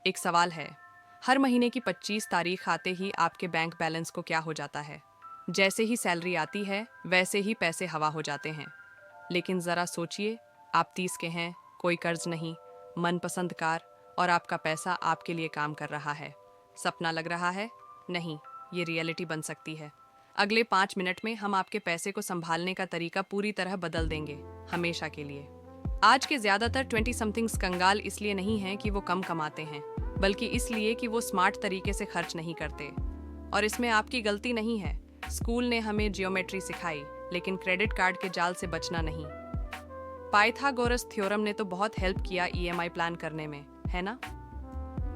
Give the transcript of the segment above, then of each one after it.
एक सवाल है, हर महीने की 25 तारीख आते ही आपके बैंक बैलेंस को क्या हो जाता है? जैसे ही सैलरी आती है, वैसे ही पैसे हवा हो जाते हैं। लेकिन ज़रा सोचिए, आप 30 के हैं, कोई कर्ज नहीं, मनपसंद कार और आपका पैसा आपके लिए काम कर रहा है। सपना लग रहा है? नहीं, ये रियलिटी बन सकती है। अगले 5 मिनट में हम आपके पैसे को संभालने का तरीका पूरी तरह बदल देंगे, हमेशा के लिए। आज के ज्यादातर 20 समथिंग्स कंगाल इसलिए नहीं हैं कि वो कम कमाते हैं, बल्कि इसलिए कि वो स्मार्ट तरीके से खर्च नहीं करते। और इसमें आपकी गलती नहीं है। स्कूल ने हमें जियोमेट्री सिखाई, लेकिन क्रेडिट कार्ड के जाल से बचना नहीं। पाइथागोरस थ्योरम ने तो बहुत हेल्प किया ईएमआई प्लान करने में, है ना?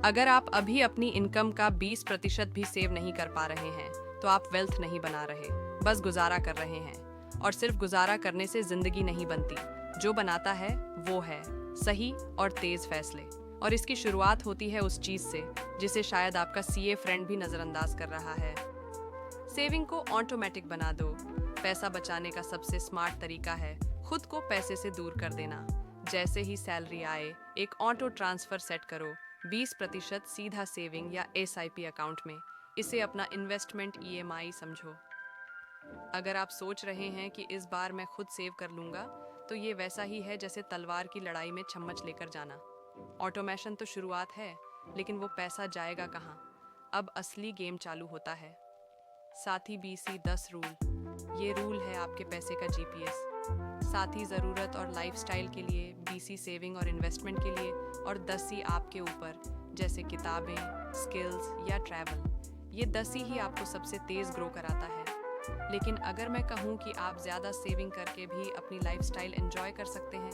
अगर आप अभी अपनी इनकम का 20% भी सेव नहीं कर पा रहे हैं, तो आप वेल्थ नहीं बना रहे, बस गुजारा कर रहे हैं। और सिर्फ गुजारा करने से जिंदगी नहीं बनती, जो बनाता है वो है सही और तेज फैसले। और इसकी शुरुआत होती है उस चीज से जिसे शायद आपका सीए फ्रेंड भी नजरअंदाज कर रहा है। सेविंग को ऑटोमेटिक बना दो। पैसा बचाने का सबसे स्मार्ट तरीका है खुद को पैसे से दूर कर देना। जैसे ही सैलरी आए, एक ऑटो ट्रांसफर सेट करो, 20% सीधा सेविंग या एसआईपी अकाउंट में। इसे अपना इन्वेस्टमेंट ईएमआई समझो। अगर आप सोच रहे हैं कि इस बार मैं खुद सेव कर लूंगा, तो ये वैसा ही है जैसे तलवार की लड़ाई में चम्मच लेकर जाना। ऑटोमेशन तो शुरुआत है, लेकिन वो पैसा जाएगा कहाँ? अब असली गेम चालू होता है। साथी बीसी 10 रूल। ये रूल है आपके पैसे का जीपीएस। साथी ज़रूरत और लाइफस्टाइल के लिए, बीसी सेविंग और इन्वेस्टमेंट के लिए, और 10 ही आपके ऊपर, जैसे किताबें, स्किल्स या ट्रैवल। ये 10 ही आपको सबसे तेज़ ग्रो कराता है। लेकिन अगर मैं कहूँ कि आप ज़्यादा सेविंग करके भी अपनी लाइफस्टाइल एंजॉय कर सकते हैं,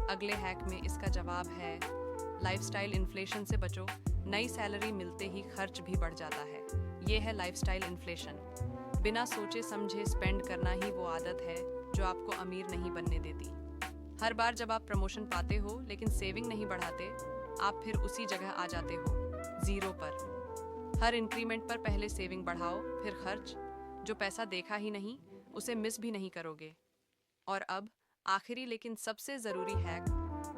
अगले हैक में इसका जवाब है लाइफस्टाइल इन्फ्लेशन से बचो। नई सैलरी मिलते ही खर्च भी बढ़ जाता है। ये है लाइफस्टाइल इन्फ्लेशन। बिना सोचे समझे स्पेंड करना ही वो आदत है जो आपको अमीर नहीं बनने देती। हर बार जब आप प्रमोशन पाते हो लेकिन सेविंग नहीं बढ़ाते, आप फिर उसी जगह आ जाते हो, जीरो पर। हर इंक्रीमेंट पर पहले सेविंग बढ़ाओ, फिर खर्च। जो पैसा देखा ही नहीं, उसे मिस भी नहीं करोगे। और अब आखिरी लेकिन सबसे ज़रूरी हैक,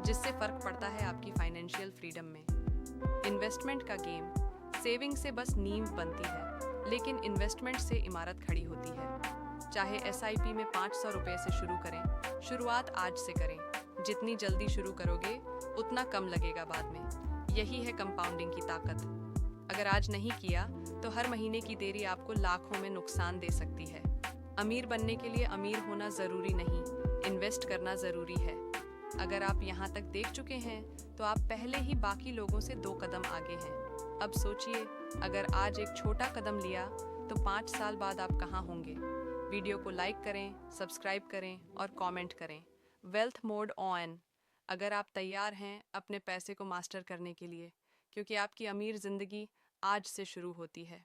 जिससे फ़र्क पड़ता है आपकी फाइनेंशियल फ्रीडम में। इन्वेस्टमेंट का गेम। सेविंग से बस नींव बनती है, लेकिन इन्वेस्टमेंट से इमारत खड़ी होती है। चाहे एसआईपी में 500 रुपये से शुरू करें, शुरुआत आज से करें। जितनी जल्दी शुरू करोगे, उतना कम लगेगा बाद में। यही है कंपाउंडिंग की ताकत। अगर आज नहीं किया, तो हर महीने की देरी आपको लाखों में नुकसान दे सकती है। अमीर बनने के लिए अमीर होना ज़रूरी नहीं, इन्वेस्ट करना ज़रूरी है। अगर आप यहाँ तक देख चुके हैं, तो आप पहले ही बाकी लोगों से 2 कदम आगे हैं। अब सोचिए, अगर आज एक छोटा कदम लिया, तो 5 साल बाद आप कहाँ होंगे? वीडियो को लाइक करें, सब्सक्राइब करें और कमेंट करें। Wealth mode on. अगर आप तैयार हैं अपने पैसे को मास्टर करने के लिए, क्योंकि आपकी अमीर ज़िंदगी आज से शुरू होती है।